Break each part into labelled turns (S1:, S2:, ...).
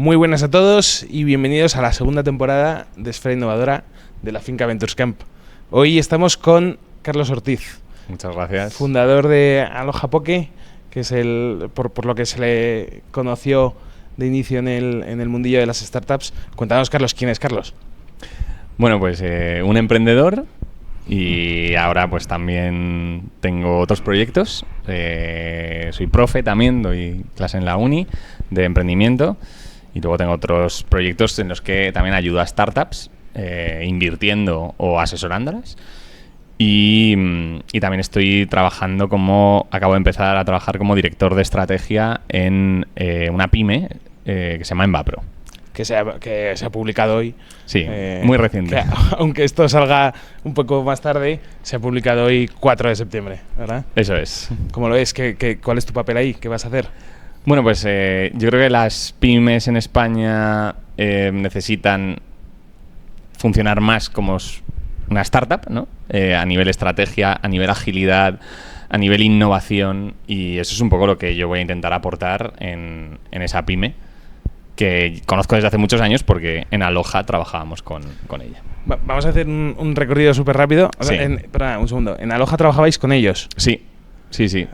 S1: Muy buenas a todos y bienvenidos a la segunda temporada de Esfera Innovadora de la Finca Ventures Camp. Hoy estamos con Carlos Ortiz.
S2: Muchas gracias.
S1: Fundador de Aloha Poke, que es por lo que se le conoció de inicio en el mundillo de las startups. Cuéntanos, Carlos, ¿quién es Carlos?
S2: Bueno, pues un emprendedor y ahora pues también tengo otros proyectos. Soy profe también, doy clase en la uni de emprendimiento y luego tengo otros proyectos en los que también ayudo a startups invirtiendo o asesorándolas. Y también estoy trabajando acabo de empezar a trabajar como director de estrategia en una pyme que se llama Envapro.
S1: Que se ha publicado hoy.
S2: Sí, muy reciente.
S1: Aunque esto salga un poco más tarde, se ha publicado hoy 4 de septiembre, ¿verdad?
S2: Eso es.
S1: ¿Cómo lo ves? ¿Cuál es tu papel ahí? ¿Qué vas a hacer?
S2: Bueno, pues yo creo que las pymes en España necesitan funcionar más como una startup, ¿no? A nivel estrategia, a nivel agilidad, a nivel innovación, y eso es un poco lo que yo voy a intentar aportar en esa pyme, que conozco desde hace muchos años porque en Aloha trabajábamos con ella.
S1: Vamos a hacer un recorrido súper rápido.
S2: Sí.
S1: Perdona, un segundo. ¿En Aloha trabajabais con ellos?
S2: Sí.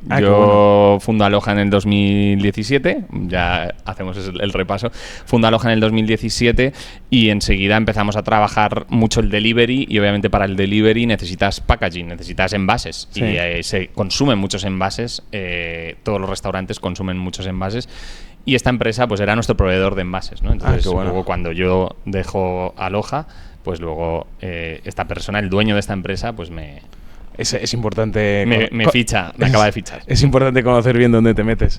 S1: Ah,
S2: Yo fundo Aloha en el 2017, ya hacemos el repaso. Fundo Aloha en el 2017 y enseguida empezamos a trabajar mucho el delivery, y obviamente para el delivery necesitas packaging, necesitas envases.
S1: Sí.
S2: Y se consumen muchos envases, todos los restaurantes consumen muchos envases. Y esta empresa pues era nuestro proveedor de envases, ¿no? Entonces
S1: qué bueno.
S2: luego cuando yo dejo Aloha, pues luego esta persona, el dueño de esta empresa, pues
S1: Es importante...
S2: me ficha, me acaba de fichar.
S1: Es importante conocer bien dónde te metes.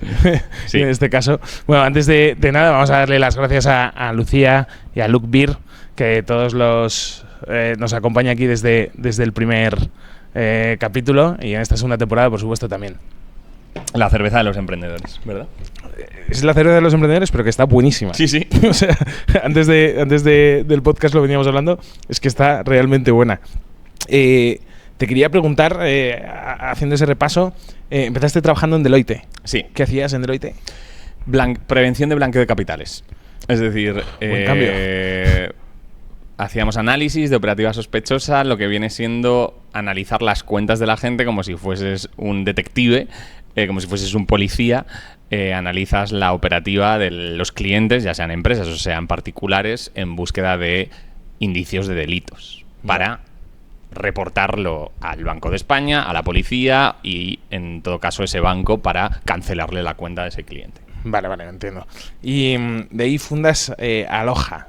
S2: Sí.
S1: En este caso. Bueno, antes de nada, vamos a darle las gracias a Lucía y a Luke Beer, que todos nos acompaña aquí desde el primer capítulo, y en esta segunda temporada, por supuesto, también.
S2: La cerveza de los emprendedores, ¿verdad?
S1: Es la cerveza de los emprendedores, pero que está buenísima.
S2: Sí.
S1: O sea, antes del podcast lo veníamos hablando, es que está realmente buena. Te quería preguntar, haciendo ese repaso, empezaste trabajando en Deloitte.
S2: Sí.
S1: ¿Qué hacías en Deloitte?
S2: Prevención de blanqueo de capitales. Es decir,
S1: Buen cambio.
S2: hacíamos análisis de operativa sospechosa, lo que viene siendo analizar las cuentas de la gente como si fueses un detective, como si fueses un policía. Analizas la operativa de los clientes, ya sean empresas o sean particulares, en búsqueda de indicios de delitos para reportarlo al Banco de España, a la policía y, en todo caso, ese banco para cancelarle la cuenta de ese cliente.
S1: Vale, entiendo. Y de ahí fundas Aloha.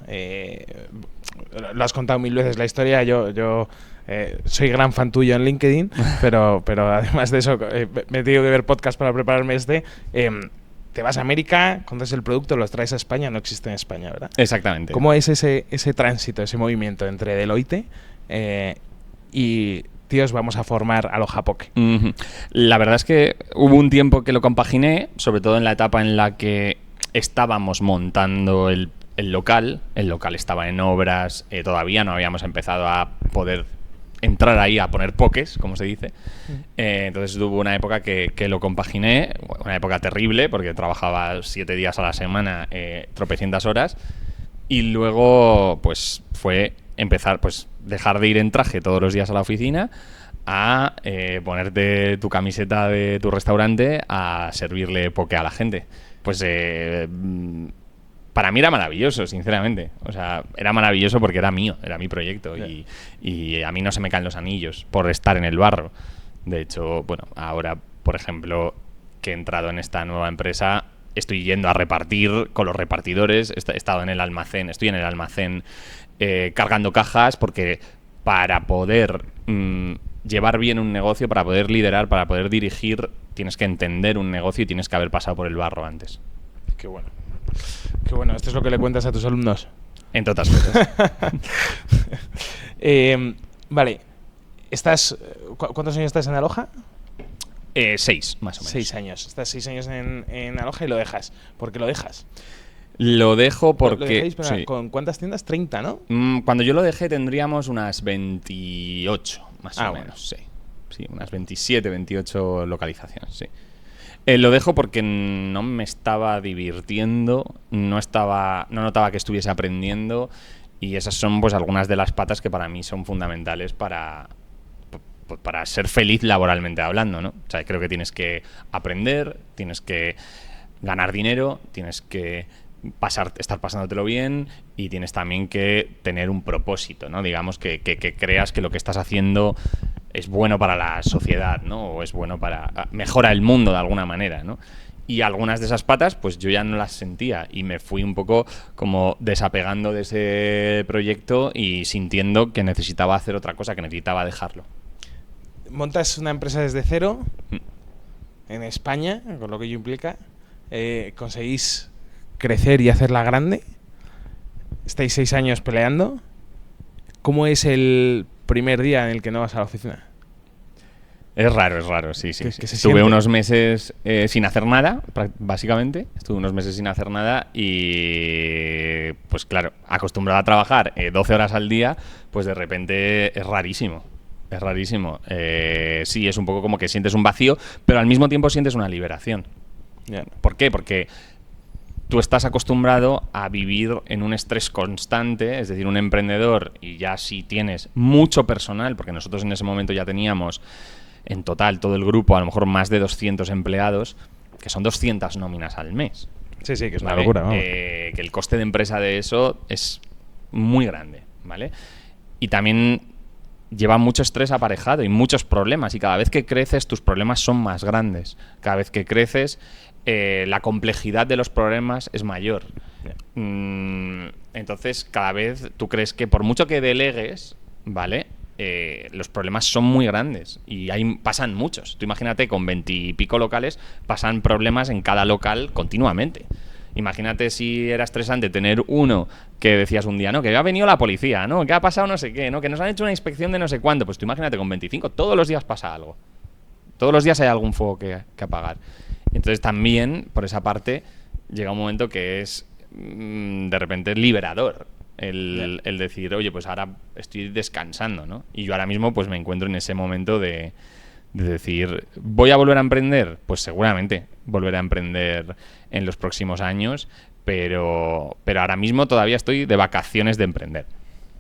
S1: Lo has contado 1000 veces la historia. Yo soy gran fan tuyo en LinkedIn, pero además de eso me he tenido que ver podcast para prepararme te vas a América, conoces el producto, los traes a España, no existe en España, ¿verdad?
S2: Exactamente.
S1: ¿Cómo es ese tránsito, ese movimiento entre Deloitte y tíos, vamos a formar Aloha Poke?
S2: La verdad es que hubo un tiempo que lo compaginé, sobre todo en la etapa en la que estábamos montando el local. El local estaba en obras, todavía no habíamos empezado a poder entrar ahí a poner pokés, como se dice. Entonces hubo una época que lo compaginé, una época terrible, porque trabajaba 7 días a la semana, tropecientas horas, y luego pues fue empezar, pues dejar de ir en traje todos los días a la oficina a ponerte tu camiseta de tu restaurante a servirle poke a la gente. Pues para mí era maravilloso, sinceramente. O sea, era maravilloso porque era mío, era mi proyecto.
S1: Sí.
S2: Y a mí no se me caen los anillos por estar en el barro. De hecho, bueno, ahora, por ejemplo, que he entrado en esta nueva empresa, estoy yendo a repartir con los repartidores. He estado en el almacén, estoy en el almacén cargando cajas, porque para poder llevar bien un negocio, para poder liderar, para poder dirigir, tienes que entender un negocio y tienes que haber pasado por el barro antes.
S1: Qué bueno. Qué bueno. ¿Esto es lo que le cuentas a tus alumnos?
S2: Entre otras cosas.
S1: Vale. ¿Cuántos años estás en Aloha?
S2: 6, más o menos.
S1: 6 años. Estás 6 años en Aloha y lo dejas. ¿Por qué lo dejas?
S2: Lo dejo porque...
S1: ¿Lo dejáis, pero
S2: sí.
S1: ¿Con cuántas tiendas? 30, ¿no?
S2: Cuando yo lo dejé tendríamos unas 28, más o menos,
S1: bueno.
S2: sí. Sí, unas 27, 28 localizaciones, sí. Lo dejo porque no me estaba divirtiendo, no notaba que estuviese aprendiendo, y esas son pues algunas de las patas que para mí son fundamentales para ser feliz laboralmente hablando, ¿no? O sea, creo que tienes que aprender, tienes que ganar dinero, tienes que estar pasándotelo bien, y tienes también que tener un propósito, ¿no? Digamos que creas que lo que estás haciendo es bueno para la sociedad, ¿no? O es bueno mejora el mundo de alguna manera, ¿no? Y algunas de esas patas, pues yo ya no las sentía, y me fui un poco como desapegando de ese proyecto y sintiendo que necesitaba hacer otra cosa, que necesitaba dejarlo.
S1: Montas una empresa desde cero en España, con lo que ello implica. Conseguís crecer y hacerla grande. Estáis 6 años peleando. ¿Cómo es el primer día en el que no vas a la oficina?
S2: Es raro, sí.
S1: ¿Qué se
S2: Estuve
S1: siente?
S2: unos meses sin hacer nada, básicamente. Estuve unos meses sin hacer nada y, pues claro, acostumbrado a trabajar 12 horas al día, pues de repente es rarísimo. Es rarísimo. Sí, es un poco como que sientes un vacío, pero al mismo tiempo sientes una liberación.
S1: Yeah.
S2: ¿Por qué? Porque tú estás acostumbrado a vivir en un estrés constante, es decir, un emprendedor, y ya si tienes mucho personal, porque nosotros en ese momento ya teníamos en total todo el grupo a lo mejor más de 200 empleados, que son 200 nóminas al mes.
S1: Sí, que es una
S2: ¿Vale?
S1: locura, vamos.
S2: Que el coste de empresa de eso es muy grande, ¿vale? Y también lleva mucho estrés aparejado y muchos problemas, y cada vez que creces tus problemas son más grandes. Cada vez que creces la complejidad de los problemas es mayor. Entonces cada vez tú crees que por mucho que delegues, ¿vale? Los problemas son muy grandes y pasan muchos. Tú imagínate, con 20 y pico locales pasan problemas en cada local continuamente. Imagínate si era estresante tener uno que decías un día, ¿no? Que ha venido la policía, ¿no? Que ha pasado no sé qué, ¿no? Que nos han hecho una inspección de no sé cuánto. Pues tú imagínate, con 25 todos los días pasa algo. Todos los días hay algún fuego que apagar. Entonces también, por esa parte, llega un momento que es de repente liberador. El decir, oye, pues ahora estoy descansando, ¿no? Y yo ahora mismo pues me encuentro en ese momento de decir, ¿voy a volver a emprender? Pues seguramente volveré a emprender en los próximos años, pero ahora mismo todavía estoy de vacaciones de emprender.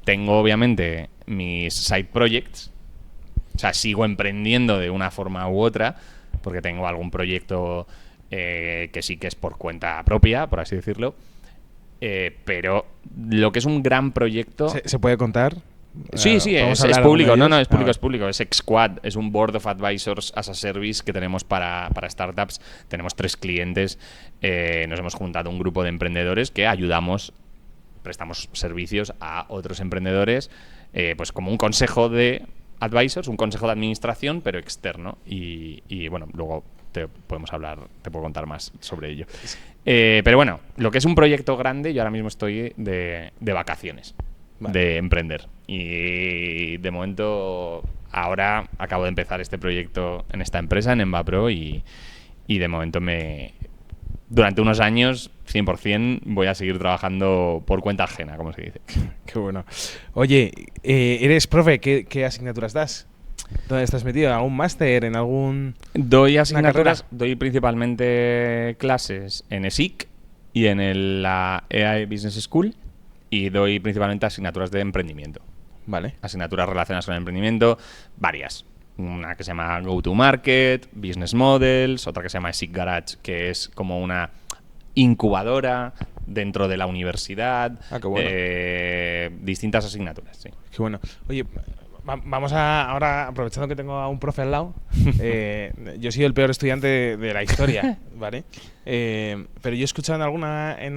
S2: Tengo obviamente mis side projects, o sea, sigo emprendiendo de una forma u otra, porque tengo algún proyecto que sí que es por cuenta propia, por así decirlo. Pero lo que es un gran proyecto...
S1: ¿Se puede contar?
S2: Sí, es público. No, es público, es público. Es XSquad, es un Board of Advisors as a Service que tenemos para startups. Tenemos 3 clientes. Nos hemos juntado un grupo de emprendedores que prestamos servicios a otros emprendedores, pues como un consejo de advisors, un consejo de administración, pero externo. Y bueno, luego te puedo contar más sobre ello. Pero bueno, lo que es un proyecto grande, yo ahora mismo estoy de vacaciones. Vale. De emprender. Y de momento, ahora acabo de empezar este proyecto en esta empresa, en Envapro, y de momento durante unos años, 100%, voy a seguir trabajando por cuenta ajena, como se dice.
S1: Qué bueno. Oye, ¿eres profe? ¿Qué asignaturas das? ¿Dónde estás metido? ¿En algún máster? ¿En algún...?
S2: Doy asignaturas, doy principalmente clases en ESIC y en la AI Business School, y doy principalmente asignaturas de emprendimiento.
S1: Vale.
S2: Asignaturas relacionadas con el emprendimiento, varias. Una que se llama Go to Market, Business Models, otra que se llama ESIC Garage, que es como una incubadora dentro de la universidad.
S1: Qué bueno.
S2: Distintas asignaturas, sí.
S1: Qué bueno. Oye, vamos ahora, aprovechando que tengo a un profe al lado, yo he sido el peor estudiante de la historia, ¿vale? Pero yo he escuchado en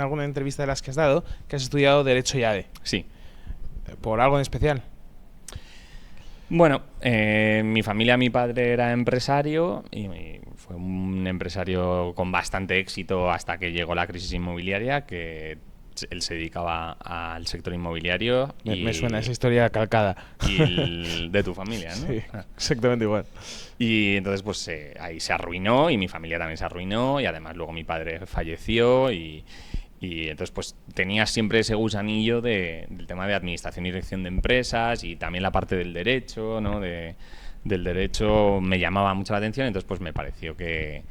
S1: alguna entrevista de las que has dado que has estudiado Derecho y ADE.
S2: Sí.
S1: ¿Por algo en especial?
S2: Bueno, mi familia, mi padre era empresario y fue un empresario con bastante éxito hasta que llegó la crisis inmobiliaria, que él se dedicaba al sector inmobiliario.
S1: Me suena esa historia calcada.
S2: Y de tu familia, ¿no?
S1: Sí, exactamente igual.
S2: Y entonces pues ahí se arruinó, y mi familia también se arruinó, y además luego mi padre falleció, y entonces pues tenía siempre ese gusanillo del tema de administración y dirección de empresas, y también la parte del derecho, ¿no? Del derecho me llamaba mucho la atención. Entonces pues me pareció que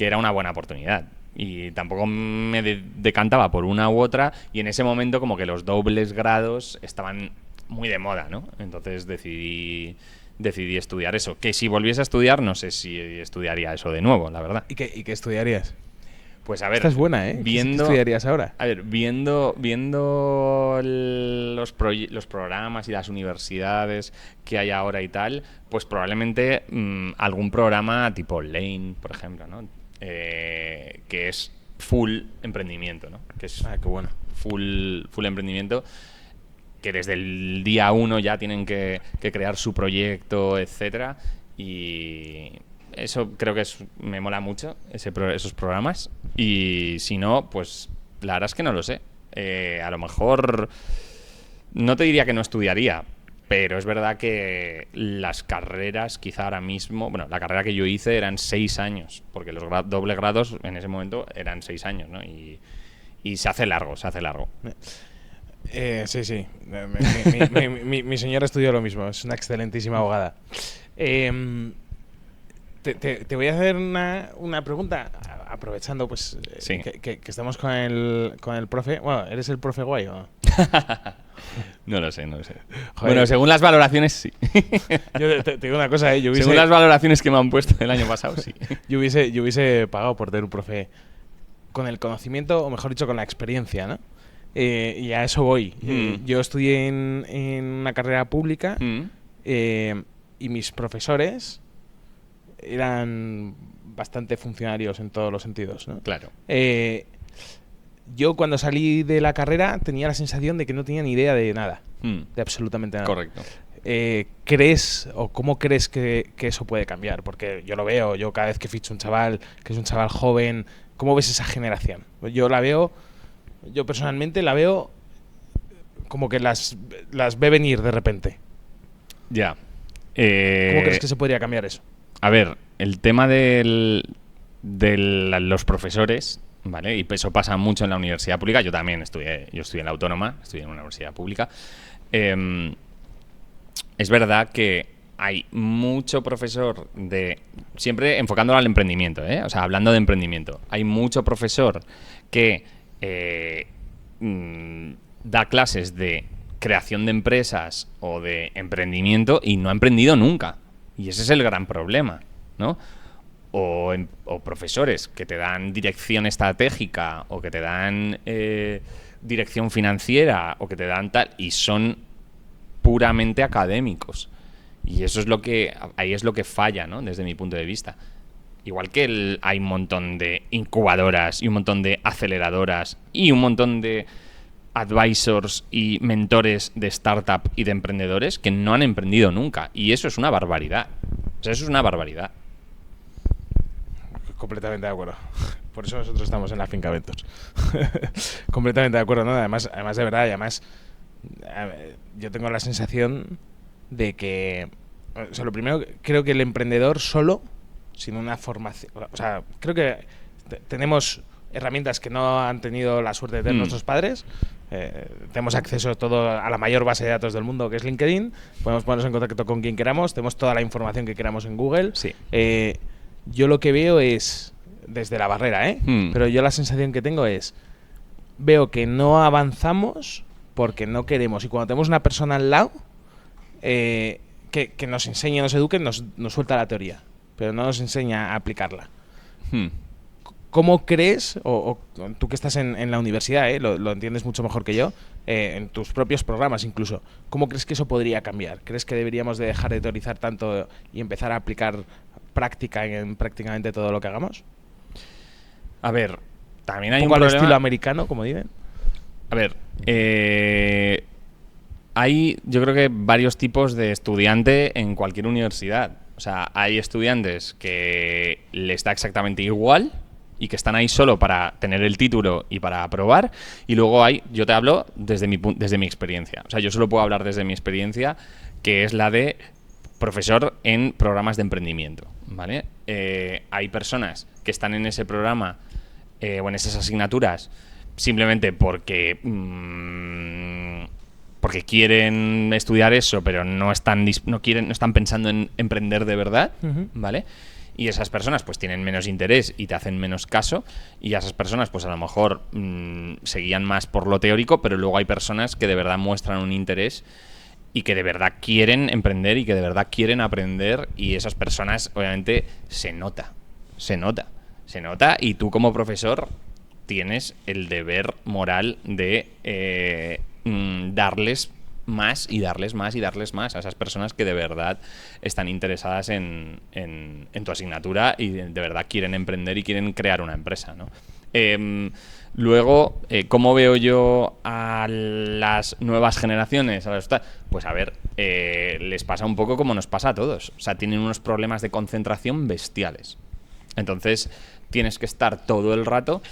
S2: que era una buena oportunidad. Y tampoco me decantaba por una u otra, y en ese momento como que los dobles grados estaban muy de moda, ¿no? Entonces decidí estudiar eso. Que si volviese a estudiar, no sé si estudiaría eso de nuego, la verdad.
S1: ¿Y qué estudiarías?
S2: Pues a ver,
S1: Esta es buena, ¿eh? ¿Qué estudiarías ahora?
S2: A ver, viendo los programas y las universidades que hay ahora y tal, pues probablemente algún programa tipo Lane, por ejemplo, ¿no? Que es full emprendimiento, ¿no? Que es
S1: qué bueno.
S2: full emprendimiento, que desde el día 1 ya tienen que crear su proyecto, etcétera, y eso creo que me mola mucho, esos programas. Y si no, pues la verdad es que no lo sé. A lo mejor no te diría que no estudiaría, pero es verdad que las carreras quizá ahora mismo... Bueno, la carrera que yo hice eran 6 años, porque los doble grados en ese momento eran 6 años, ¿no? Y se hace largo, se hace largo.
S1: Sí. Mi señora estudió lo mismo, es una excelentísima abogada. Te voy a hacer una pregunta, aprovechando pues
S2: sí.
S1: que estamos con el profe. Bueno, ¿eres el profe guay o no?
S2: No lo sé.
S1: Joder.
S2: Bueno, según las valoraciones, sí.
S1: Yo te digo una cosa,
S2: según las valoraciones que me han puesto el año pasado, sí.
S1: Yo hubiese pagado por tener un profe con el conocimiento, o mejor dicho, con la experiencia, ¿no? Y a eso voy. Yo estudié en una carrera pública y mis profesores eran bastante funcionarios en todos los sentidos, ¿no?
S2: Claro.
S1: Yo cuando salí de la carrera tenía la sensación de que no tenía ni idea de nada, de absolutamente nada.
S2: Correcto.
S1: ¿Crees o cómo crees que eso puede cambiar? Porque yo lo veo, yo cada vez que ficho un chaval, que es un chaval joven, ¿cómo ves esa generación? Yo personalmente la veo como que las ve venir de repente.
S2: Ya.
S1: ¿Cómo crees que se podría cambiar eso?
S2: A ver, el tema de los profesores, ¿vale? Y eso pasa mucho en la universidad pública. Yo también estudié en la Autónoma, estudié en una universidad pública. Es verdad que hay mucho profesor siempre enfocándolo al emprendimiento, ¿eh? O sea, hablando de emprendimiento. Hay mucho profesor que da clases de creación de empresas o de emprendimiento y no ha emprendido nunca. Y ese es el gran problema, ¿no? O profesores que te dan dirección estratégica o que te dan dirección financiera o que te dan tal y son puramente académicos. Y eso es ahí es lo que falla, ¿no? Desde mi punto de vista. Igual que hay un montón de incubadoras y un montón de aceleradoras y un montón de advisors y mentores de startup y de emprendedores que no han emprendido nunca. Y eso es una barbaridad. O sea, eso es una barbaridad.
S1: Completamente de acuerdo. Por eso nosotros estamos en la finca Ventos. Completamente de acuerdo, ¿no? Además de verdad, y además yo tengo la sensación de que, o sea, lo primero, creo que el emprendedor solo, sin una formación, o sea, creo que tenemos herramientas que no han tenido la suerte de tener nuestros padres. Tenemos acceso a la mayor base de datos del mundo, que es LinkedIn. Podemos ponernos en contacto con quien queramos. Tenemos toda la información que queramos en Google.
S2: Sí.
S1: Yo lo que veo es, desde la barrera, pero yo la sensación que tengo es, veo que no avanzamos porque no queremos. Y cuando tenemos una persona al lado que nos enseñe, nos eduque, nos suelta la teoría, pero no nos enseña a aplicarla. ¿Cómo crees, o tú que estás en la universidad, lo entiendes mucho mejor que yo, en tus propios programas incluso, ¿cómo crees que eso podría cambiar? ¿Crees que deberíamos de dejar de teorizar tanto y empezar a aplicar práctica en prácticamente todo lo que hagamos?
S2: A ver, también hay
S1: un poco
S2: un
S1: al
S2: problema...
S1: estilo americano, como dicen.
S2: A ver, hay yo creo que varios tipos de estudiante en cualquier universidad. O sea, hay estudiantes que les da exactamente igual y que están ahí solo para tener el título y para aprobar. Y luego yo te hablo desde mi experiencia. O sea, yo solo puedo hablar desde mi experiencia, que es la de profesor en programas de emprendimiento, ¿vale? Hay personas que están en ese programa o en esas asignaturas simplemente porque quieren estudiar eso, pero no están pensando en emprender de verdad, ¿vale? Y esas personas pues tienen menos interés y te hacen menos caso, y a esas personas pues a lo mejor se guían más por lo teórico, pero luego hay personas que de verdad muestran un interés y que de verdad quieren emprender y que de verdad quieren aprender, y esas personas obviamente se nota, y tú como profesor tienes el deber moral de darles más y darles más y darles más a esas personas que de verdad están interesadas en tu asignatura y de verdad quieren emprender y quieren crear una empresa, ¿no? Luego, ¿cómo veo yo a las nuevas generaciones? Pues a ver, les pasa un poco como nos pasa a todos. O sea, tienen unos problemas de concentración bestiales. Entonces, tienes que estar todo el rato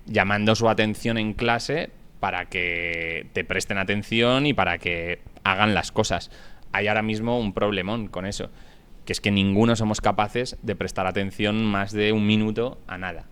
S2: llamando su atención en clase para que te presten atención y para que hagan las cosas. Hay ahora mismo un problemón con eso, que es que ninguno somos capaces de prestar atención más de un minuto a nada.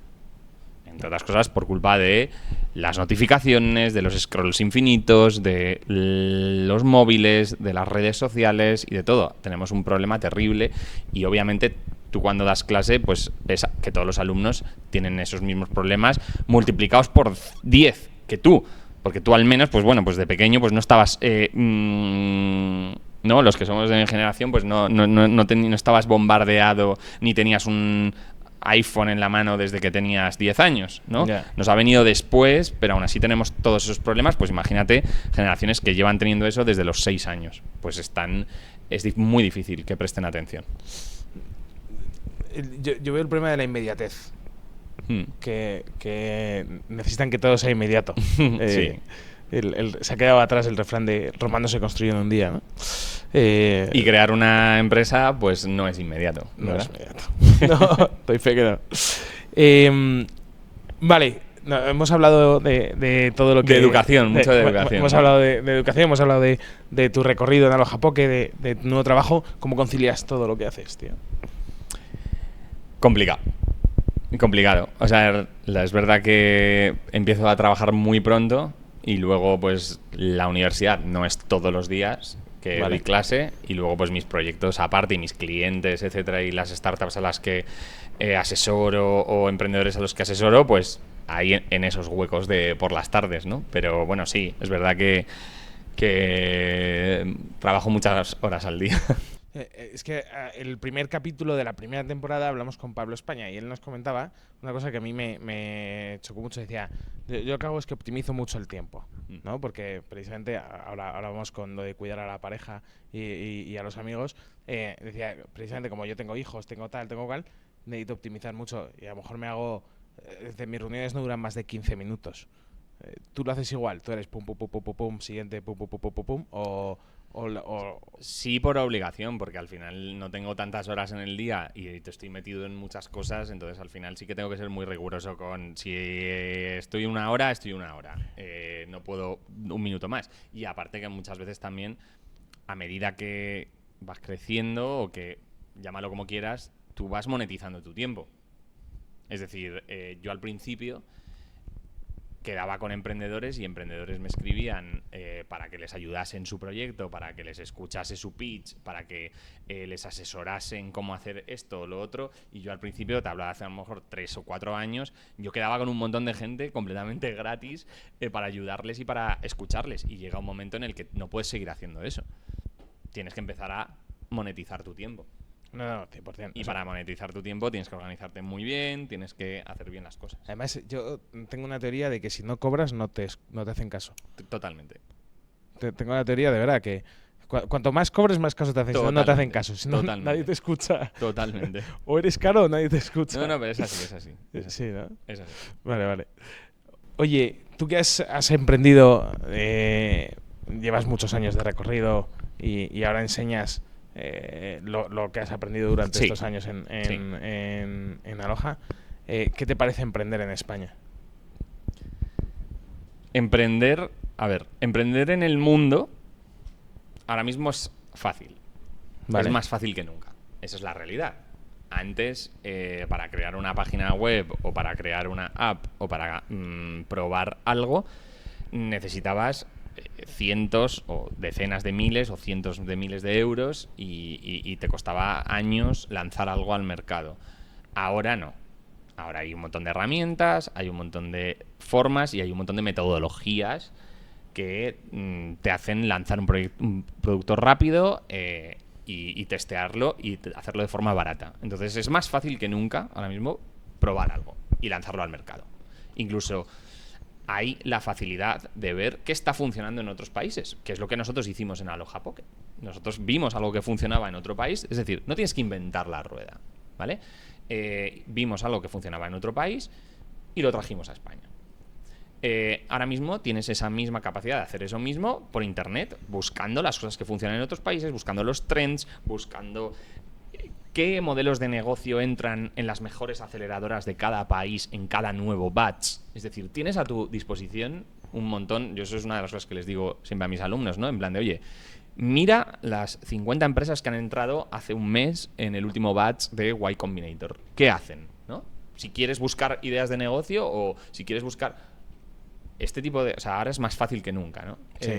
S2: Entre otras cosas por culpa de las notificaciones, de los scrolls infinitos, de los móviles, de las redes sociales y de todo. Tenemos un problema terrible y obviamente tú cuando das clase pues ves que todos los alumnos tienen esos mismos problemas multiplicados por 10 que tú. Porque tú al menos, pues bueno, pues de pequeño pues no estabas... no, los que somos de mi generación pues no estabas bombardeado ni tenías un iPhone en la mano desde que tenías 10 años, ¿no?
S1: Yeah.
S2: Nos ha venido después, pero aún así tenemos todos esos problemas. Pues imagínate generaciones que llevan teniendo eso desde los 6 años. Pues es muy difícil que presten atención.
S1: Yo veo el problema de la inmediatez. Que necesitan que todo sea inmediato.
S2: Sí.
S1: Se ha quedado atrás el refrán de Roma no se construye en un día, ¿no?
S2: Y crear una empresa pues no es inmediato.
S1: No es inmediato. No, doy fe que no. Vale, hemos hablado de todo lo que...
S2: De educación, mucho de educación.
S1: Hemos hablado de educación, hemos hablado de tu recorrido en Aloha Poke, de tu nuevo trabajo. ¿Cómo concilias todo lo que haces, tío?
S2: Complicado. O sea, es verdad que empiezo a trabajar muy pronto y luego pues la universidad no es todos los días que doy clase, y luego pues mis proyectos aparte y mis clientes, etcétera, y las startups a las que asesoro o emprendedores a los que asesoro, pues ahí en esos huecos de por las tardes, ¿no? Pero bueno, sí, es verdad que trabajo muchas horas al día.
S1: Es que el primer capítulo de la primera temporada hablamos con Pablo España y él nos comentaba una cosa que a mí me chocó mucho. Decía, yo lo que hago es que optimizo mucho el tiempo, ¿no? Porque precisamente ahora vamos con lo de cuidar a la pareja y a los amigos. Decía, precisamente como yo tengo hijos, tengo cual, necesito optimizar mucho y a lo mejor me hago... mis reuniones no duran más de 15 minutos. ¿Tú lo haces igual? ¿Tú eres pum, pum, pum, pum, pum, pum, siguiente, pum, pum, pum, pum, pum, pum, o
S2: Sí, por obligación, porque al final no tengo tantas horas en el día y te estoy metido en muchas cosas, entonces al final sí que tengo que ser muy riguroso con si estoy una hora, no puedo un minuto más. Y aparte que muchas veces también, a medida que vas creciendo o que llámalo como quieras, tú vas monetizando tu tiempo. Es decir, yo al principio quedaba con emprendedores y emprendedores me escribían para que les ayudase en su proyecto, para que les escuchase su pitch, para que les asesorase en cómo hacer esto o lo otro, y yo al principio, te hablaba hace a lo mejor 3 o 4 años, yo quedaba con un montón de gente completamente gratis para ayudarles y para escucharles, y llega un momento en el que no puedes seguir haciendo eso. Tienes que empezar a monetizar tu tiempo.
S1: No, 100%.
S2: Y para monetizar tu tiempo tienes que organizarte muy bien, tienes que hacer bien las cosas.
S1: Además, yo tengo una teoría de que si no cobras, no te hacen caso.
S2: Totalmente.
S1: Tengo la teoría de verdad que cuanto más cobres, más caso te hacen. Si no te hacen caso. Si no, nadie te escucha.
S2: Totalmente.
S1: O eres caro o nadie te escucha.
S2: No, pero es así.
S1: Sí, ¿no?
S2: Es así.
S1: Vale. Oye, tú que has emprendido, llevas muchos años de recorrido y ahora enseñas... lo que has aprendido durante estos años en Aloha. ¿Qué te parece emprender en España?
S2: Emprender en el mundo ahora mismo es fácil. Es más fácil que nunca. Esa es la realidad. Antes, para crear una página web o para crear una app o para probar algo, necesitabas cientos o decenas de miles o cientos de miles de euros y te costaba años lanzar algo al mercado. Ahora no. Ahora hay un montón de herramientas, hay un montón de formas y hay un montón de metodologías que te hacen lanzar un producto rápido y testearlo y hacerlo de forma barata. Entonces es más fácil que nunca ahora mismo probar algo y lanzarlo al mercado. Incluso hay la facilidad de ver qué está funcionando en otros países, que es lo que nosotros hicimos en Aloha Pocket. Nosotros vimos algo que funcionaba en otro país, es decir, no tienes que inventar la rueda, ¿vale? Vimos algo que funcionaba en otro país y lo trajimos a España. Ahora mismo tienes esa misma capacidad de hacer eso mismo por internet, buscando las cosas que funcionan en otros países, buscando los trends, buscando qué modelos de negocio entran en las mejores aceleradoras de cada país en cada nuevo batch. Es decir, tienes a tu disposición un montón. Yo eso es una de las cosas que les digo siempre a mis alumnos, ¿no? En plan de, oye, mira las 50 empresas que han entrado hace un mes en el último batch de Y Combinator. ¿Qué hacen? ¿No? Si quieres buscar ideas de negocio o si quieres buscar este tipo de... O sea, ahora es más fácil que nunca, ¿no? Sí.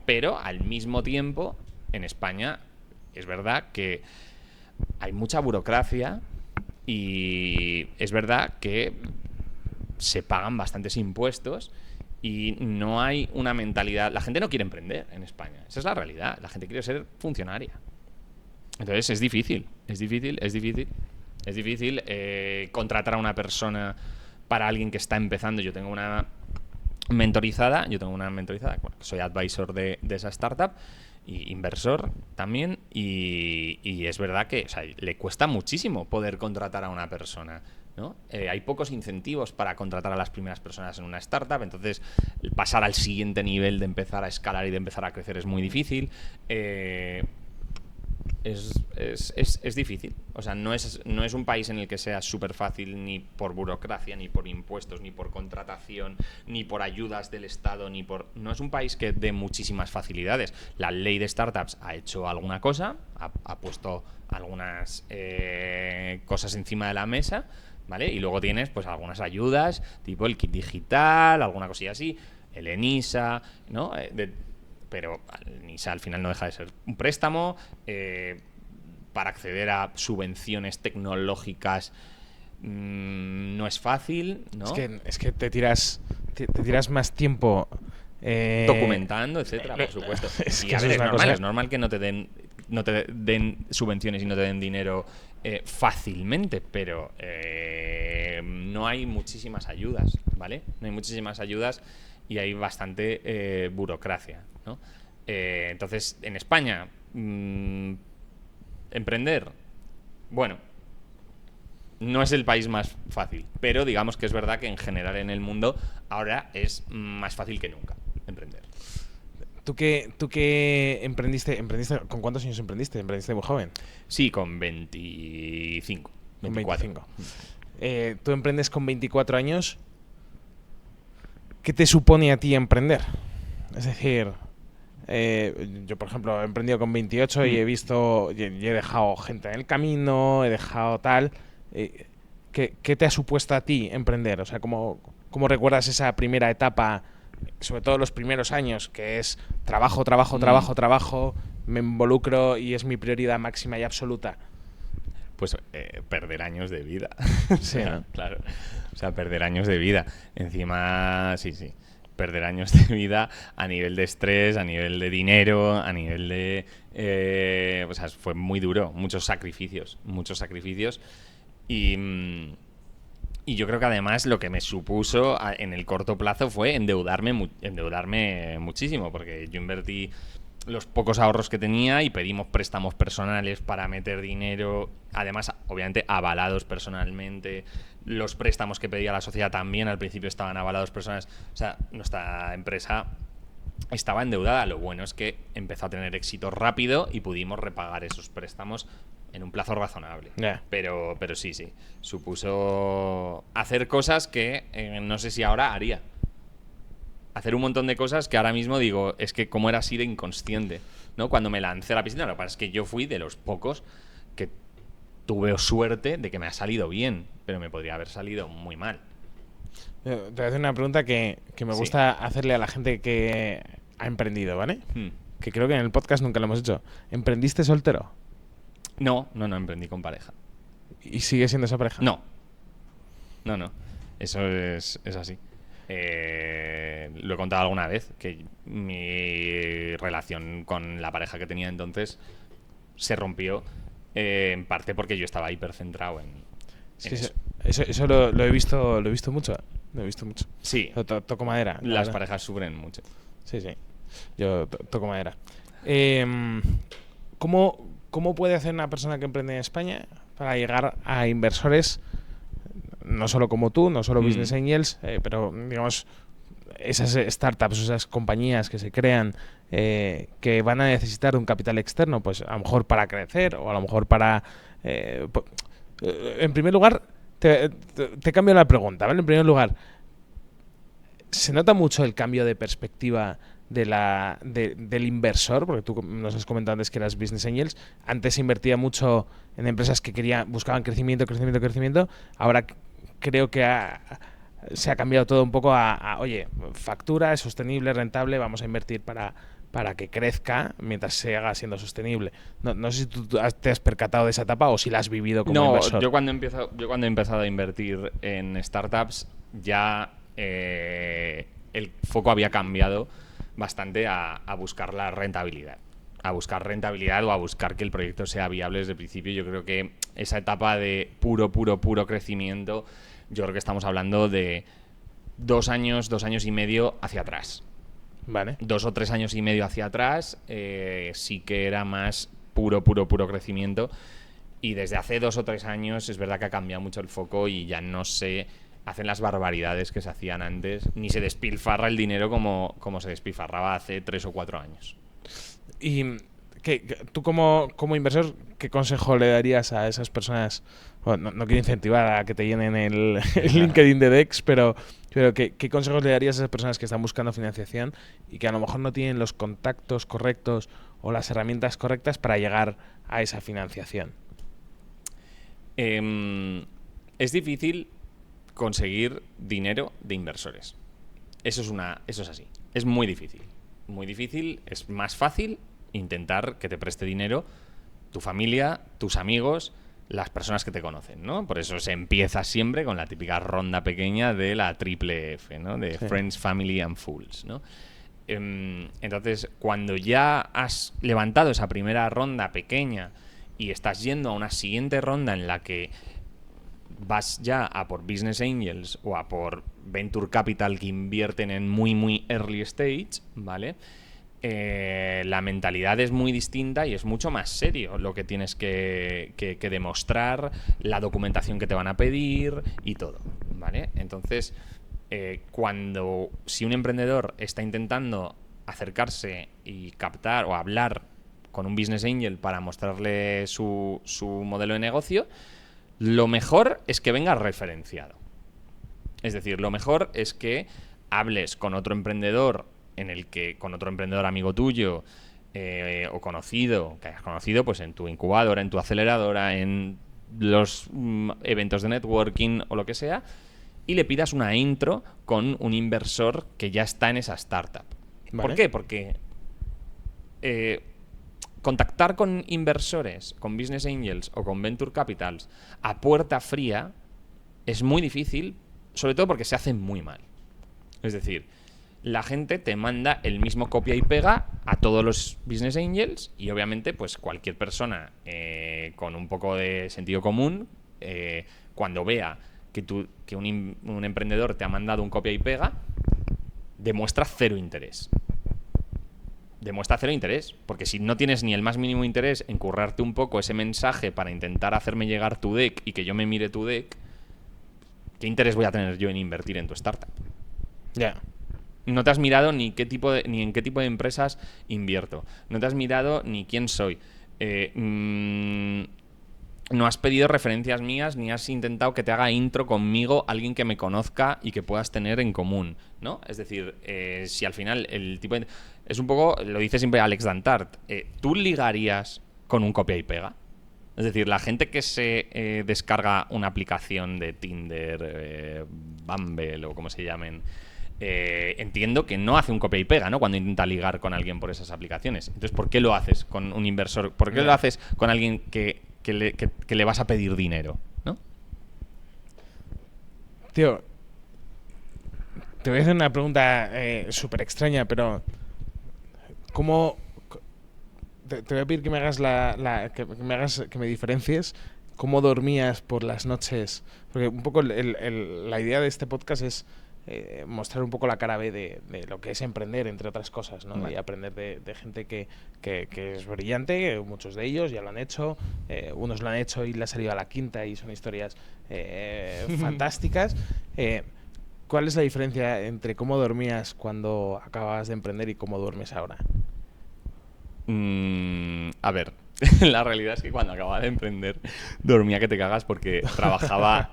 S2: Pero al mismo tiempo, en España, es verdad que hay mucha burocracia y es verdad que se pagan bastantes impuestos y no hay una mentalidad... La gente no quiere emprender en España. Esa es la realidad. La gente quiere ser funcionaria. Entonces es difícil contratar a una persona para alguien que está empezando. Yo tengo una mentorizada, bueno, soy advisor de esa startup y inversor también, y es verdad que, o sea, le cuesta muchísimo poder contratar a una persona, ¿no? Hay pocos incentivos para contratar a las primeras personas en una startup, entonces pasar al siguiente nivel de empezar a escalar y de empezar a crecer es muy difícil. Es difícil. O sea, no es un país en el que sea súper fácil ni por burocracia, ni por impuestos, ni por contratación, ni por ayudas del Estado, no es un país que dé muchísimas facilidades. La ley de startups ha hecho alguna cosa, ha puesto algunas cosas encima de la mesa, ¿vale? Y luego tienes pues algunas ayudas, tipo el kit digital, alguna cosilla así, el ENISA, ¿no? Pero el NISA al final no deja de ser un préstamo para acceder a subvenciones tecnológicas. No es fácil, ¿no?
S1: Es que te tiras más tiempo
S2: documentando, etcétera, por supuesto. Y a ver, es normal que no te den subvenciones y no te den dinero fácilmente, pero no hay muchísimas ayudas, ¿vale? No hay muchísimas ayudas y hay bastante burocracia, ¿no? Entonces, en España, emprender, bueno, no es el país más fácil, pero digamos que es verdad que en general en el mundo ahora es más fácil que nunca emprender.
S1: ¿Tú que emprendiste, ¿con cuántos años emprendiste? ¿Emprendiste muy joven?
S2: Sí, con 24.
S1: Tú emprendes con 24 años. ¿Qué te supone a ti emprender? Es decir, yo por ejemplo he emprendido con 28 y he visto, y he dejado gente en el camino, he dejado tal. ¿Qué te ha supuesto a ti emprender? O sea, ¿cómo recuerdas esa primera etapa, sobre todo los primeros años, que es trabajo, me involucro y es mi prioridad máxima y absoluta?
S2: Pues perder años de vida.
S1: Sí, ¿no?
S2: Claro. O sea, perder años de vida. Encima, sí. Perder años de vida a nivel de estrés, a nivel de dinero, a nivel de... o sea, fue muy duro. Muchos sacrificios. Y yo creo que además lo que me supuso en el corto plazo fue endeudarme muchísimo, porque yo invertí los pocos ahorros que tenía y pedimos préstamos personales para meter dinero, además obviamente avalados personalmente. Los préstamos que pedía la sociedad también al principio estaban avalados personales. O sea, nuestra empresa estaba endeudada. Lo bueno es que empezó a tener éxito rápido y pudimos repagar esos préstamos en un plazo razonable.
S1: Yeah.
S2: Pero sí, supuso hacer cosas que no sé si ahora haría. Hacer un montón de cosas que ahora mismo digo, es que cómo era así de inconsciente, ¿no? Cuando me lancé a la piscina, lo que pasa es que yo fui de los pocos que tuve suerte de que me ha salido bien, pero me podría haber salido muy mal.
S1: Te voy a hacer una pregunta que me gusta hacerle a la gente ha emprendido, ¿vale?
S2: Hmm.
S1: Que creo que en el podcast nunca lo hemos hecho. ¿Emprendiste soltero?
S2: No, emprendí con pareja.
S1: ¿Y sigue siendo esa pareja?
S2: No. Eso es así. Lo he contado alguna vez, que mi relación con la pareja que tenía entonces se rompió en parte porque yo estaba hipercentrado en eso.
S1: Eso lo he visto mucho. Lo he visto mucho.
S2: Sí,
S1: Toco madera.
S2: las parejas sufren mucho.
S1: Sí. Yo toco madera. ¿Cómo puede hacer una persona que emprende en España para llegar a inversores, no solo como tú, no solo Business Angels, pero digamos esas startups, esas compañías que se crean que van a necesitar un capital externo, pues a lo mejor para crecer o a lo mejor para... en primer lugar, te cambio la pregunta, ¿vale? En primer lugar, ¿se nota mucho el cambio de perspectiva del inversor? Porque tú nos has comentado antes que eras Business Angels. Antes se invertía mucho en empresas que buscaban crecimiento. Ahora creo que se ha cambiado todo un poco oye, factura, es sostenible, rentable, vamos a invertir para que crezca mientras se haga siendo sostenible. No sé si tú te has percatado de esa etapa o si la has vivido como inversor.
S2: Yo cuando he empezado a invertir en startups ya el foco había cambiado bastante a buscar la rentabilidad. A buscar rentabilidad o a buscar que el proyecto sea viable desde el principio. Yo creo que esa etapa de puro crecimiento, yo creo que estamos hablando de 2 años y medio hacia atrás.
S1: Vale.
S2: 2 o 3 años y medio hacia atrás sí que era más puro crecimiento. Y desde hace 2 o 3 años es verdad que ha cambiado mucho el foco y ya no se hacen las barbaridades que se hacían antes, ni se despilfarra el dinero como se despilfarraba hace 3 o 4 años.
S1: Y tú como inversor, ¿qué consejo le darías a esas personas? Bueno, no quiero incentivar a que te llenen el LinkedIn de Dex, pero ¿qué consejos le darías a esas personas que están buscando financiación y que a lo mejor no tienen los contactos correctos o las herramientas correctas para llegar a esa financiación?
S2: Es difícil conseguir dinero de inversores. Eso es así. Es muy difícil. Muy difícil. Es más fácil intentar que te preste dinero tu familia, tus amigos, las personas que te conocen, ¿no? Por eso se empieza siempre con la típica ronda pequeña de la triple F, ¿no? De sí. Friends, Family and Fools, ¿no? Entonces, cuando ya has levantado esa primera ronda pequeña y estás yendo a una siguiente ronda en la que vas ya a por Business Angels o a por Venture Capital que invierten en muy early stage, ¿vale? La mentalidad es muy distinta y es mucho más serio lo que tienes que demostrar, la documentación que te van a pedir y todo, ¿vale? Entonces, si un emprendedor está intentando acercarse y captar o hablar con un Business Angel para mostrarle su modelo de negocio, lo mejor es que venga referenciado. Es decir, lo mejor es que hables con otro emprendedor con otro emprendedor amigo tuyo o conocido, que hayas conocido pues en tu incubadora, en tu aceleradora, en los eventos de networking o lo que sea, y le pidas una intro con un inversor que ya está en esa startup. ¿Vale? ¿Por qué? Porque contactar con inversores, con Business Angels o con Venture Capitals a puerta fría es muy difícil, sobre todo porque se hace muy mal. Es decir, la gente te manda el mismo copia y pega a todos los Business Angels y obviamente pues cualquier persona con un poco de sentido común cuando vea que un emprendedor te ha mandado un copia y pega, demuestra cero interés. Demuestra cero interés, porque si no tienes ni el más mínimo interés en currarte un poco ese mensaje para intentar hacerme llegar tu deck y que yo me mire tu deck, ¿qué interés voy a tener yo en invertir en tu startup?
S1: Ya.
S2: No te has mirado ni en qué tipo de empresas invierto. No te has mirado ni quién soy. No has pedido referencias mías ni has intentado que te haga intro conmigo alguien que me conozca y que puedas tener en común, ¿no? Es decir, si al final el tipo de... Es un poco, lo dice siempre Alex Dantart, ¿tú ligarías con un copia y pega? Es decir, la gente que se descarga una aplicación de Tinder, Bumble o como se llamen, entiendo que no hace un copia y pega, ¿no? Cuando intenta ligar con alguien por esas aplicaciones. Entonces, ¿por qué lo haces con un inversor? ¿Por qué lo haces con alguien que le vas a pedir dinero, ¿no?
S1: Tío, te voy a hacer una pregunta súper extraña, pero ¿cómo? Te voy a pedir que me hagas que me diferencies cómo dormías por las noches, porque un poco la idea de este podcast es mostrar un poco la cara B de lo que es emprender, entre otras cosas, ¿no?
S2: Vale.
S1: Y aprender de gente que es brillante, muchos de ellos ya lo han hecho, unos lo han hecho y le ha salido a la quinta y son historias fantásticas. ¿Cuál es la diferencia entre cómo dormías cuando acababas de emprender y cómo duermes ahora?
S2: A ver, la realidad es que cuando acababa de emprender dormía que te cagas porque trabajaba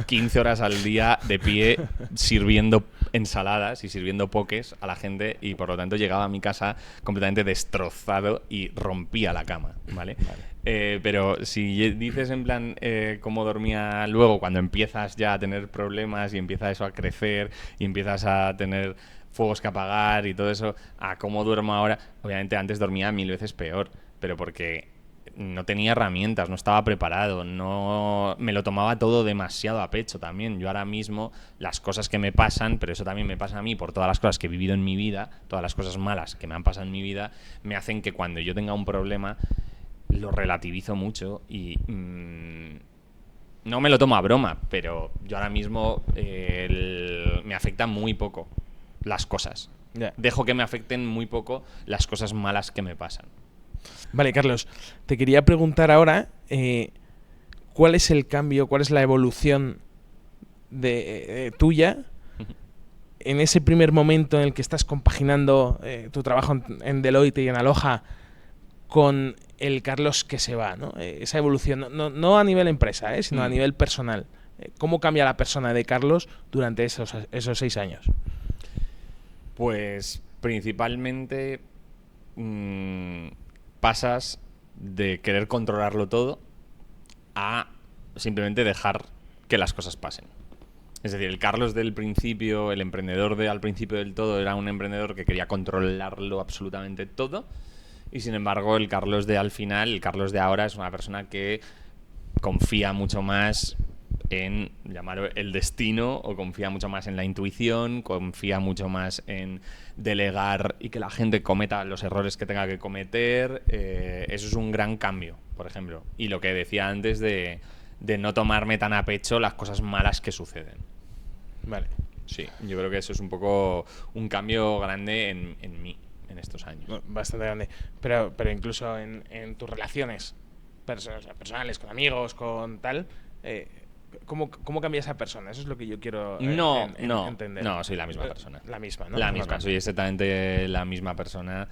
S2: 15 horas al día de pie sirviendo ensaladas y sirviendo pokés a la gente, y por lo tanto llegaba a mi casa completamente destrozado y rompía la cama, ¿vale? Pero si dices en plan cómo dormía luego, cuando empiezas ya a tener problemas y empieza eso a crecer y empiezas a tener fuegos que apagar y todo eso, a cómo duermo ahora, obviamente antes dormía 1000 veces peor, pero porque no tenía herramientas, no estaba preparado, no me lo tomaba todo demasiado a pecho también. Yo ahora mismo las cosas que me pasan, pero eso también me pasa a mí por todas las cosas que he vivido en mi vida, todas las cosas malas que me han pasado en mi vida, me hacen que cuando yo tenga un problema lo relativizo mucho y no me lo tomo a broma, pero yo ahora mismo me afecta muy poco las cosas.
S1: Yeah.
S2: Dejo que me afecten muy poco las cosas malas que me pasan.
S1: Vale, Carlos, te quería preguntar ahora ¿cuál es el cambio, cuál es la evolución tuya en ese primer momento en el que estás compaginando tu trabajo en Deloitte y en Aloha con el Carlos que se va, ¿no? Esa evolución, no a nivel empresa, sino a nivel personal. ¿Cómo cambia la persona de Carlos durante esos 6 años?
S2: Pues principalmente pasas de querer controlarlo todo a simplemente dejar que las cosas pasen. Es decir, el Carlos del principio, el emprendedor al principio del todo, era un emprendedor que quería controlarlo absolutamente todo. Y sin embargo, el Carlos de al final, el Carlos de ahora, es una persona que confía mucho más en llamarlo el destino, o confía mucho más en la intuición, confía mucho más en delegar y que la gente cometa los errores que tenga que cometer. Eso es un gran cambio, por ejemplo. Y lo que decía antes de no tomarme tan a pecho las cosas malas que suceden.
S1: Vale.
S2: Sí, yo creo que eso es un poco un cambio grande en mí en estos años.
S1: Bastante grande. Pero incluso en tus relaciones personales, con amigos, con tal... ¿Cómo cambia esa persona? Eso es lo que yo quiero entender.
S2: No, soy la misma persona.
S1: La misma, ¿no?
S2: La misma, soy exactamente la misma persona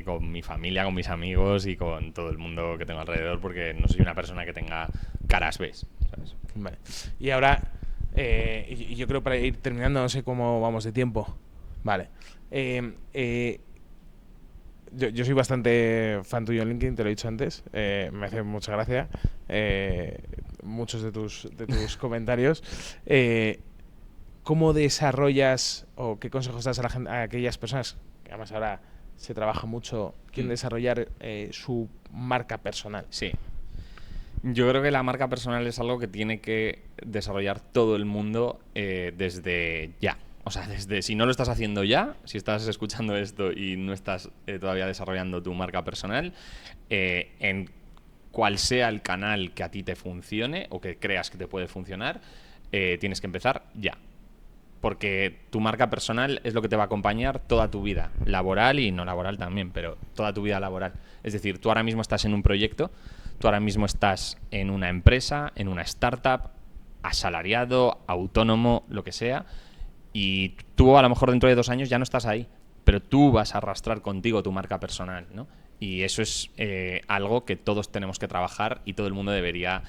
S2: con mi familia, con mis amigos y con todo el mundo que tengo alrededor, porque no soy una persona que tenga caras B, ¿sabes?
S1: Vale. Y ahora, yo creo para ir terminando, no sé cómo vamos de tiempo. Vale. Yo soy bastante fan tuyo en LinkedIn, te lo he dicho antes. Me hace mucha gracia muchos de tus comentarios. ¿Cómo desarrollas o qué consejos das a aquellas personas que además ahora se trabaja mucho, quieren desarrollar su marca personal?
S2: Sí. Yo creo que la marca personal es algo que tiene que desarrollar todo el mundo desde ya. O sea, si no lo estás haciendo ya, si estás escuchando esto y no estás todavía desarrollando tu marca personal, en cual sea el canal que a ti te funcione o que creas que te puede funcionar, tienes que empezar ya. Porque tu marca personal es lo que te va a acompañar toda tu vida, laboral y no laboral también, pero toda tu vida laboral. Es decir, tú ahora mismo estás en un proyecto, tú ahora mismo estás en una empresa, en una startup, asalariado, autónomo, lo que sea, y tú a lo mejor dentro de 2 años ya no estás ahí, pero tú vas a arrastrar contigo tu marca personal, ¿no? Y eso es algo que todos tenemos que trabajar y todo el mundo debería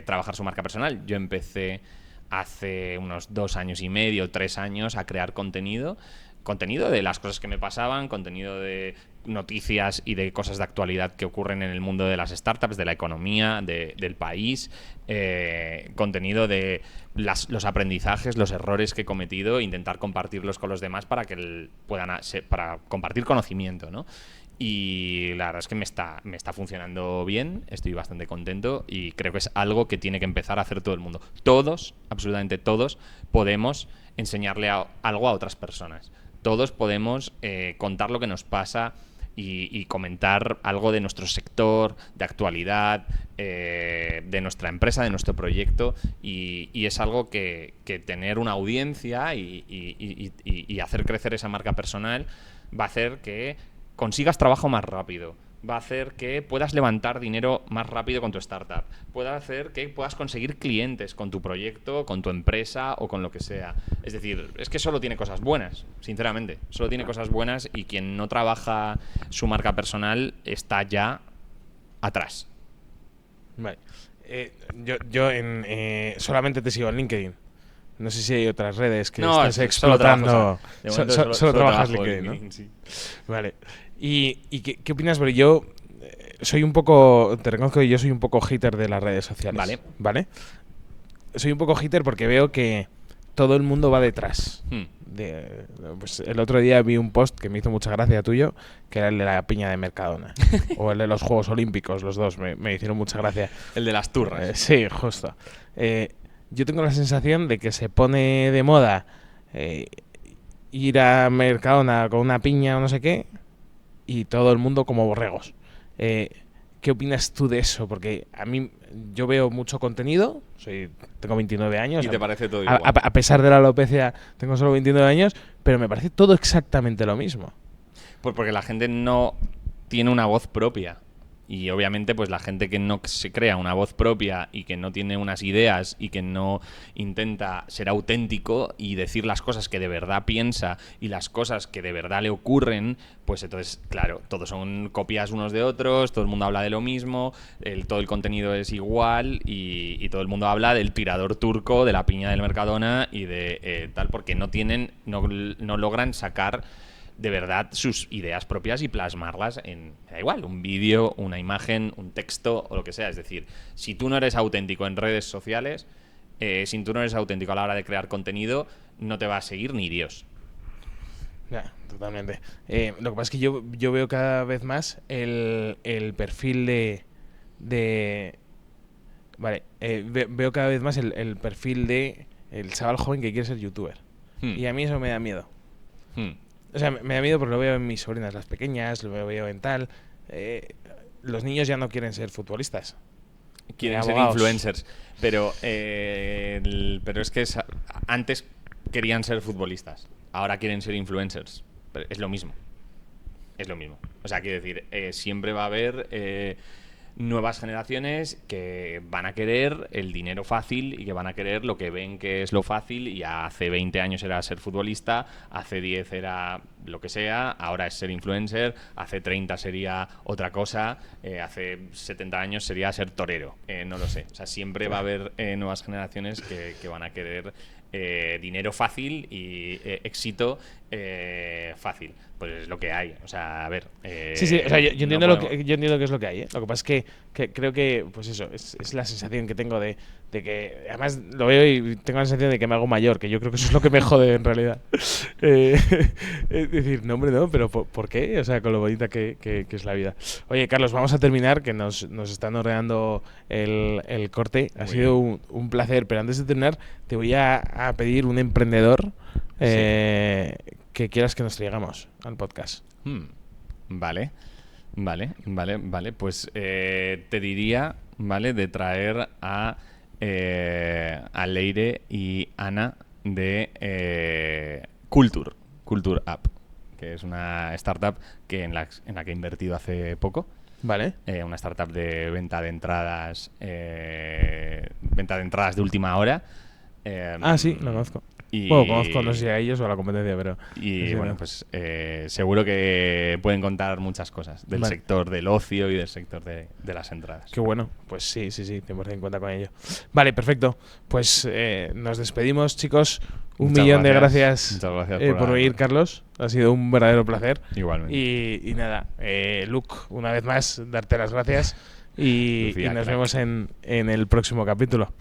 S2: trabajar su marca personal. Yo empecé hace unos 2 años y medio, 3 años a crear contenido de las cosas que me pasaban, contenido de noticias y de cosas de actualidad que ocurren en el mundo de las startups, de la economía, del país, contenido de los aprendizajes, los errores que he cometido, intentar compartirlos con los demás para que para compartir conocimiento, ¿no? Y la verdad es que me está funcionando bien, estoy bastante contento y creo que es algo que tiene que empezar a hacer todo el mundo. Todos, absolutamente todos, podemos enseñarle algo a otras personas. Todos podemos contar lo que nos pasa y comentar algo de nuestro sector, de actualidad, de nuestra empresa, de nuestro proyecto, y es algo que tener una audiencia y hacer crecer esa marca personal va a hacer que consigas trabajo más rápido, va a hacer que puedas levantar dinero más rápido con tu startup, pueda hacer que puedas conseguir clientes con tu proyecto, con tu empresa o con lo que sea. Es decir, es que solo tiene cosas buenas, sinceramente, solo tiene cosas buenas, y quien no trabaja su marca personal está ya atrás.
S1: Vale. Yo solamente te sigo en LinkedIn. No sé si hay otras redes que estás explotando. Solo trabajas LinkedIn, ¿no?
S2: Sí.
S1: Vale. ¿Y qué opinas? Porque yo soy un poco... Te reconozco que yo soy un poco hater de las redes sociales. ¿Vale? Soy un poco hater porque veo que todo el mundo va detrás. Pues el otro día vi un post que me hizo mucha gracia tuyo, que era el de la piña de Mercadona. O el de los Juegos Olímpicos, los dos me hicieron mucha gracia.
S2: El de las turras.
S1: Sí, justo. Yo tengo la sensación de que se pone de moda ir a Mercadona con una piña o no sé qué, y todo el mundo como borregos. ¿Qué opinas tú de eso? Porque a mí, yo veo mucho contenido, tengo 29 años.
S2: ¿Y te parece todo igual?
S1: A pesar de la alopecia, tengo solo 29 años, pero me parece todo exactamente lo mismo.
S2: Pues porque la gente no tiene una voz propia. Y obviamente pues la gente que no se crea una voz propia y que no tiene unas ideas y que no intenta ser auténtico y decir las cosas que de verdad piensa y las cosas que de verdad le ocurren, pues entonces, claro, todos son copias unos de otros, todo el mundo habla de lo mismo, todo el contenido es igual, y todo el mundo habla del tirador turco, de la piña del Mercadona y de tal, porque no logran sacar de verdad sus ideas propias y plasmarlas da igual, un vídeo, una imagen, un texto o lo que sea. Es decir, si tú no eres auténtico en redes sociales, si tú no eres auténtico a la hora de crear contenido, no te va a seguir ni Dios.
S1: Ya, totalmente. Lo que pasa es que yo veo cada vez más el perfil veo cada vez más el perfil de el chaval joven que quiere ser youtuber. Y a mí eso me da miedo. O sea, me da miedo porque lo veo en mis sobrinas, las pequeñas, lo veo en tal. Los niños ya no quieren ser futbolistas.
S2: Quieren ser influencers. Pero es que antes querían ser futbolistas. Ahora quieren ser influencers. Pero es lo mismo. Es lo mismo. O sea, quiero decir, siempre va a haber nuevas generaciones que van a querer el dinero fácil y que van a querer lo que ven que es lo fácil, y hace 20 años era ser futbolista, hace 10 era lo que sea, ahora es ser influencer, hace 30 sería otra cosa, hace 70 años sería ser torero, no lo sé. O sea, siempre va a haber nuevas generaciones que van a querer dinero fácil y éxito fácil. Pues es lo que hay. O sea, a ver.
S1: Sí, o sea, yo entiendo yo entiendo que es lo que hay, ¿eh? Lo que pasa es que creo que, pues eso, es la sensación que tengo de que, además lo veo y tengo la sensación de que me hago mayor, que yo creo que eso es lo que me jode en realidad. Es decir, no, hombre, no, pero ¿por qué? O sea, con lo bonita que es la vida. Oye, Carlos, vamos a terminar, que nos están ordenando el corte. Ha sido un placer, pero antes de terminar, te voy a pedir un emprendedor que quieras que nos traigamos al podcast.
S2: Vale. Pues te diría, ¿vale?, de traer a Leire y Ana de Culture App, que es una startup en la que he invertido hace poco.
S1: Vale.
S2: Una startup de venta de entradas de última hora.
S1: Sí, lo conozco. Conozco, no sé si a ellos o a la competencia, pero...
S2: Y
S1: sí,
S2: bueno, pues seguro que pueden contar muchas cosas del sector del ocio y del sector de las entradas.
S1: Qué bueno, pues sí, 100% en cuenta con ello. Vale, perfecto. Pues nos despedimos, chicos. Un
S2: Muchas
S1: millón de
S2: gracias.
S1: gracias,
S2: Muchas gracias
S1: por
S2: por
S1: venir,
S2: haberme.
S1: Carlos. Ha sido un verdadero placer.
S2: Igualmente.
S1: Y nada, Luke, una vez más, darte las gracias y
S2: Lucía,
S1: nos
S2: crack.
S1: vemos en el próximo capítulo.